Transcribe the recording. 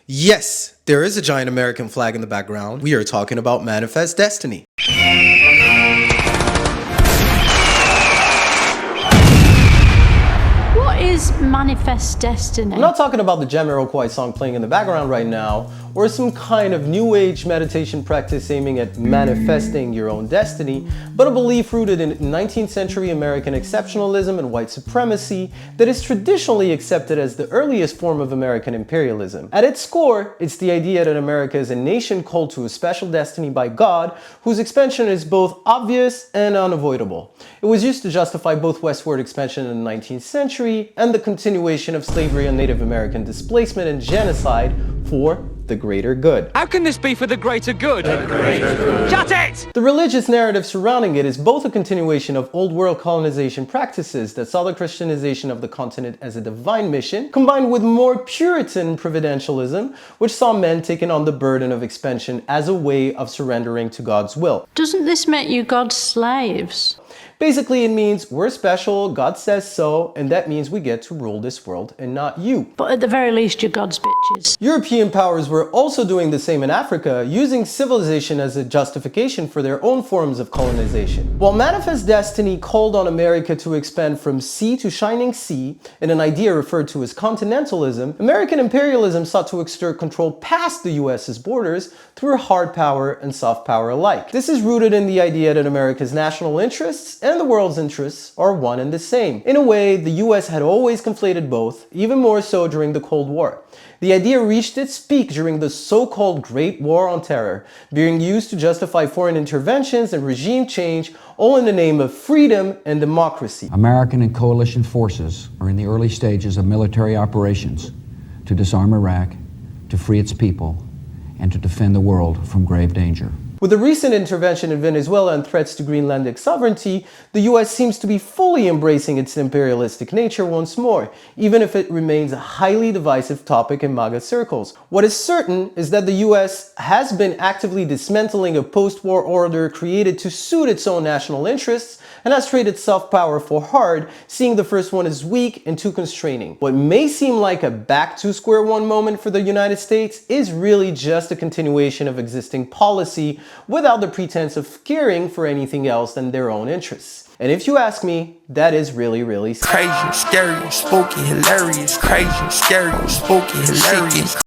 Yes, there is a giant American flag in the background. We are talking about Manifest Destiny. What is Manifest Destiny? I'm not talking about the Jamiroquai song playing in the background right now, or some kind of new age meditation practice aiming at manifesting your own destiny, but a belief rooted in 19th century American exceptionalism and white supremacy that is traditionally accepted as the earliest form of American imperialism. At its core, it's the idea that America is a nation called to a special destiny by God, whose expansion is both obvious and unavoidable. It was used to justify both westward expansion in the 19th century and the continuation of slavery and Native American displacement and genocide for the greater good. How can this be for the greater good? Shut it! The religious narrative surrounding it is both a continuation of old world colonization practices that saw the Christianization of the continent as a divine mission, combined with more Puritan providentialism, which saw men taking on the burden of expansion as a way of surrendering to God's will. Doesn't this make you God's slaves? Basically, it means we're special, God says so, and that means we get to rule this world and not you. But at the very least, you're God's bitches. European powers were also doing the same in Africa, using civilization as a justification for their own forms of colonization. While Manifest Destiny called on America to expand from sea to shining sea, in an idea referred to as continentalism, American imperialism sought to exert control past the US's borders through hard power and soft power alike. This is rooted in the idea that America's national interests and the world's interests are one and the same. In a way, the US had always conflated both, even more so during the Cold War. The idea reached its peak during the so-called Great War on Terror, being used to justify foreign interventions and regime change, all in the name of freedom and democracy. American and coalition forces are in the early stages of military operations to disarm Iraq, to free its people, and to defend the world from grave danger. With the recent intervention in Venezuela and threats to Greenlandic sovereignty, the US seems to be fully embracing its imperialistic nature once more, even if it remains a highly divisive topic in MAGA circles. What is certain is that the US has been actively dismantling a post-war order created to suit its own national interests and has traded soft power for hard, seeing the first one as weak and too constraining. What may seem like a back to square one moment for the United States is really just a continuation of existing policy without the pretense of caring for anything else than their own interests. And if you ask me, that is really sad. Crazy, scary, spooky, hilarious. Crazy, scary, spooky, hilarious.